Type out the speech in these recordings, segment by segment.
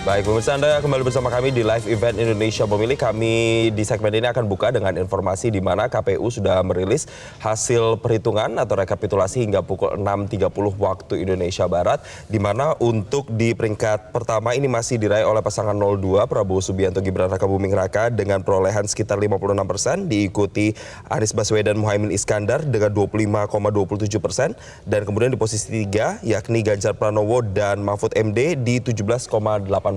Baik, pemirsa Anda kembali bersama kami di live event Indonesia Memilih. Kami di segmen ini akan buka dengan informasi di mana KPU sudah merilis hasil perhitungan atau rekapitulasi hingga pukul 6.30 waktu Indonesia Barat. Di mana untuk di peringkat pertama ini masih diraih oleh pasangan 02 Prabowo Subianto Gibran Rakabuming Raka dengan perolehan sekitar 56%. Diikuti Anies Baswedan Muhaimin Iskandar dengan 25,27%. Dan kemudian di posisi 3 yakni Ganjar Pranowo dan Mahfud MD di 17,86%.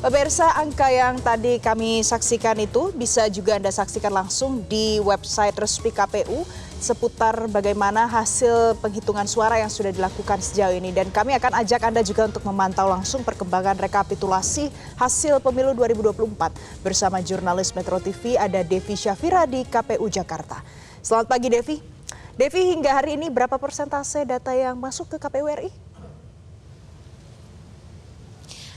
Pemirsa, angka yang tadi kami saksikan itu bisa juga Anda saksikan langsung di website resmi KPU seputar bagaimana hasil penghitungan suara yang sudah dilakukan sejauh ini. Dan kami akan ajak Anda juga untuk memantau langsung perkembangan rekapitulasi hasil pemilu 2024. Bersama jurnalis Metro TV ada Devi Syafira di KPU Jakarta. Selamat pagi Devi. Devi, hingga hari ini berapa persentase data yang masuk ke KPU RI?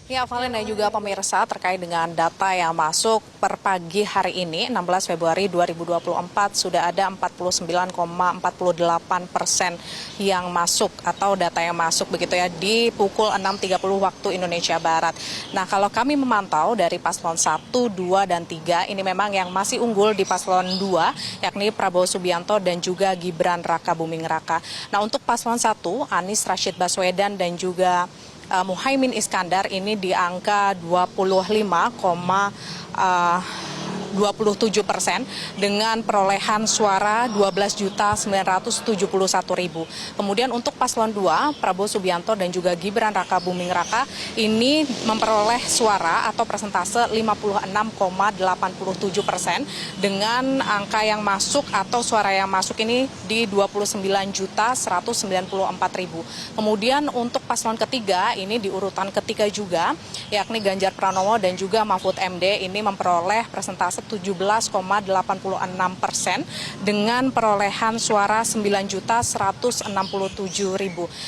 Ya, Valen dan juga pemirsa, terkait dengan data yang masuk per pagi hari ini 16 Februari 2024 sudah ada 49,48% yang masuk atau data yang masuk begitu ya di pukul 6.30 waktu Indonesia Barat. Nah, kalau kami memantau dari paslon 1, 2, dan 3 ini memang yang masih unggul di paslon 2 yakni Prabowo Subianto dan juga Gibran Rakabuming Raka. Nah, untuk paslon 1 Anies Rashid Baswedan dan juga Muhaimin Iskandar ini di angka 25,27% dengan perolehan suara 12.971.000. Kemudian untuk paslon 2 Prabowo Subianto dan juga Gibran Rakabuming Raka ini memperoleh suara atau persentase 56,87% dengan angka yang masuk atau suara yang masuk ini di 29.194.000. Kemudian untuk paslon ketiga ini di urutan ketiga juga yakni Ganjar Pranowo dan juga Mahfud MD ini memperoleh persentase 17,86% dengan perolehan suara 9.167.000.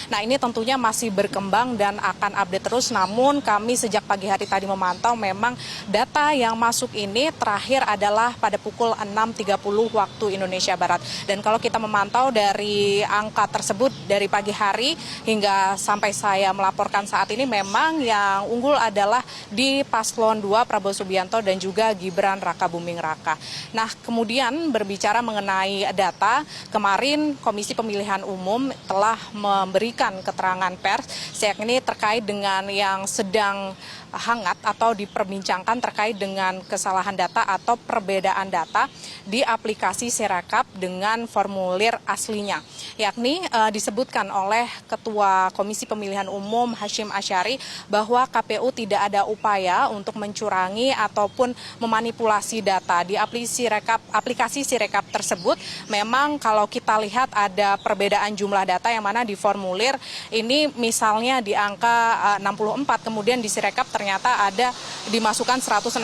Nah, ini tentunya masih berkembang dan akan update terus, namun kami sejak pagi hari tadi memantau memang data yang masuk ini terakhir adalah pada pukul 6.30 waktu Indonesia Barat. Dan kalau kita memantau dari angka tersebut dari pagi hari hingga sampai saya melaporkan saat ini memang yang unggul adalah di paslon 2 Prabowo Subianto dan juga Gibran Rakabuming Raka. Nah, kemudian berbicara mengenai data, kemarin Komisi Pemilihan Umum telah memberikan keterangan pers, yakni terkait dengan yang sedang hangat atau diperbincangkan terkait dengan kesalahan data atau perbedaan data di aplikasi Sirekap dengan formulir aslinya. Yakni disebutkan oleh Ketua Komisi Pemilihan Umum Hashim Asyari bahwa KPU tidak ada upaya untuk mencurangi ataupun memanipulasi data di aplikasi Sirekap tersebut. Memang kalau kita lihat ada perbedaan jumlah data yang mana di formulir ini misalnya di angka 64, kemudian di Sirekap ternyata ada dimasukkan 164.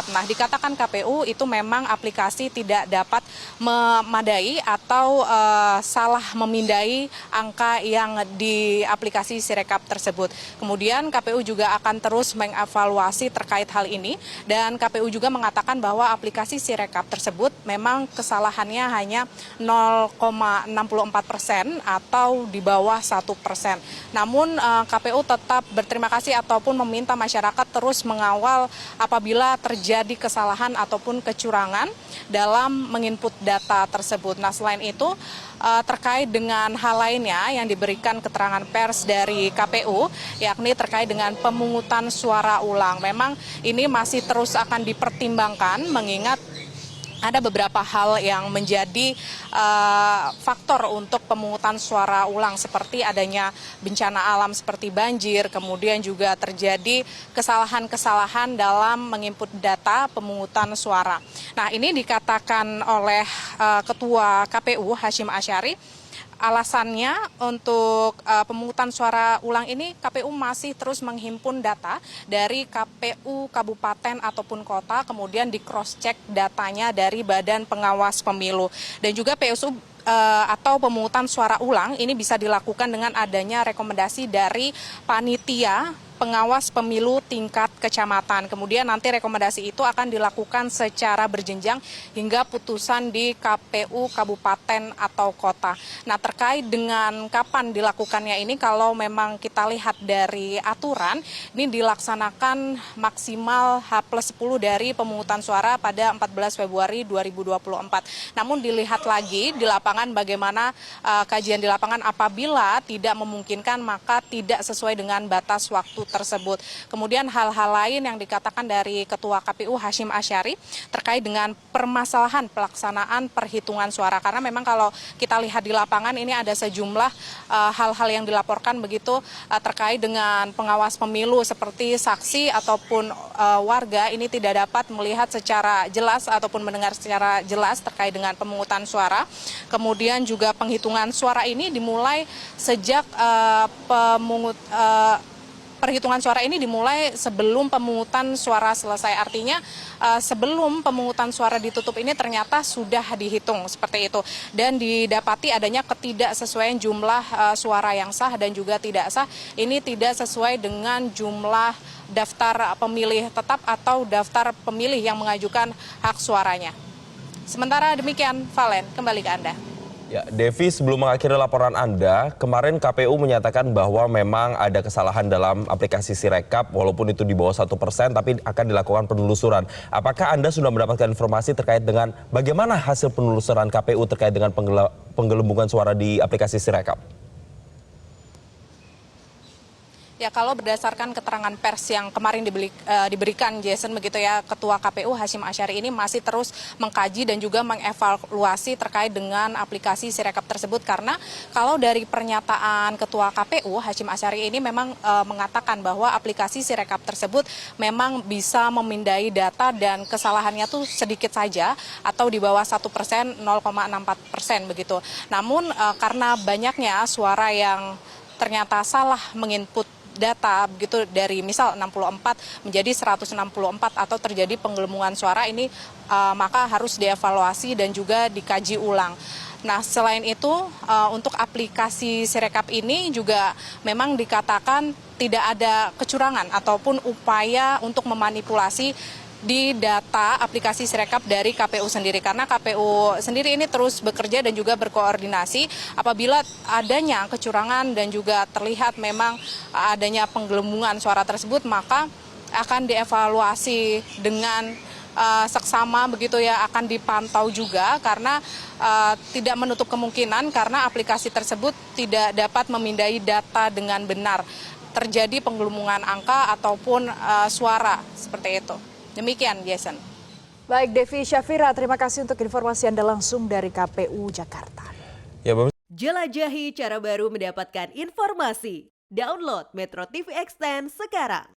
Nah, dikatakan KPU itu memang aplikasi tidak dapat memadai atau salah memindai angka yang di aplikasi Sirekap tersebut. Kemudian KPU juga akan terus mengevaluasi terkait hal ini dan KPU juga mengatakan bahwa aplikasi Sirekap tersebut memang kesalahannya hanya 0,64% atau di bawah 1%. Namun KPU tetap berterima kasih ataupun meminta masyarakat terus mengawal apabila terjadi kesalahan ataupun kecurangan dalam menginput data tersebut. Nah, selain itu terkait dengan hal lainnya yang diberikan keterangan pers dari KPU, yakni terkait dengan pemungutan suara ulang. Memang ini masih terus akan dipertimbangkan mengingat ada beberapa hal yang menjadi faktor untuk pemungutan suara ulang seperti adanya bencana alam seperti banjir, kemudian juga terjadi kesalahan-kesalahan dalam menginput data pemungutan suara. Nah, ini dikatakan oleh Ketua KPU Hasyim Asyari. Alasannya untuk pemungutan suara ulang ini KPU masih terus menghimpun data dari KPU kabupaten ataupun kota, kemudian di cross check datanya dari Badan Pengawas Pemilu. Dan juga PSU atau pemungutan suara ulang ini bisa dilakukan dengan adanya rekomendasi dari panitia pengawas pemilu tingkat kecamatan. Kemudian nanti rekomendasi itu akan dilakukan secara berjenjang hingga putusan di KPU kabupaten atau kota. Nah, terkait dengan kapan dilakukannya ini, kalau memang kita lihat dari aturan, ini dilaksanakan maksimal H+10 dari pemungutan suara pada 14 Februari 2024. Namun dilihat lagi di lapangan bagaimana kajian di lapangan, apabila tidak memungkinkan maka tidak sesuai dengan batas waktu tersebut. Kemudian hal-hal lain yang dikatakan dari Ketua KPU Hasyim Asyari terkait dengan permasalahan pelaksanaan perhitungan suara, karena memang kalau kita lihat di lapangan ini ada sejumlah hal-hal yang dilaporkan begitu terkait dengan pengawas pemilu seperti saksi ataupun warga ini tidak dapat melihat secara jelas ataupun mendengar secara jelas terkait dengan pemungutan suara. Kemudian juga penghitungan suara ini dimulai sejak perhitungan suara ini dimulai sebelum pemungutan suara selesai. Artinya sebelum pemungutan suara ditutup ini ternyata sudah dihitung seperti itu. Dan didapati adanya ketidaksesuaian jumlah suara yang sah dan juga tidak sah. Ini tidak sesuai dengan jumlah daftar pemilih tetap atau daftar pemilih yang mengajukan hak suaranya. Sementara demikian, Valen, kembali ke Anda. Ya, Devi, sebelum mengakhiri laporan Anda, kemarin KPU menyatakan bahwa memang ada kesalahan dalam aplikasi Sirekap, walaupun itu di bawah 1%, tapi akan dilakukan penelusuran. Apakah Anda sudah mendapatkan informasi terkait dengan bagaimana hasil penelusuran KPU terkait dengan penggelembungan suara di aplikasi Sirekap? Ya, kalau berdasarkan keterangan pers yang kemarin diberikan Jason begitu ya, Ketua KPU Hasyim Asyari ini masih terus mengkaji dan juga mengevaluasi terkait dengan aplikasi Sirekap tersebut, karena kalau dari pernyataan Ketua KPU Hasyim Asyari ini memang mengatakan bahwa aplikasi Sirekap tersebut memang bisa memindai data dan kesalahannya tuh sedikit saja atau di bawah 1%, 0,64% begitu. Namun karena banyaknya suara yang ternyata salah menginput data begitu dari misal 64 menjadi 164 atau terjadi penggelembungan suara ini, maka harus dievaluasi dan juga dikaji ulang. Nah, selain itu untuk aplikasi Sirekap ini juga memang dikatakan tidak ada kecurangan ataupun upaya untuk memanipulasi di data aplikasi Sirekap dari KPU sendiri, karena KPU sendiri ini terus bekerja dan juga berkoordinasi apabila adanya kecurangan dan juga terlihat memang adanya penggelembungan suara tersebut, maka akan dievaluasi dengan seksama begitu ya, akan dipantau juga, karena tidak menutup kemungkinan karena aplikasi tersebut tidak dapat memindai data dengan benar, terjadi penggelembungan angka ataupun suara seperti itu. Demikian, Jason. Baik, Devi Syafira, terima kasih untuk informasi Anda langsung dari KPU Jakarta. Ya, jelajahi cara baru mendapatkan informasi. Download Metro TV Extend sekarang.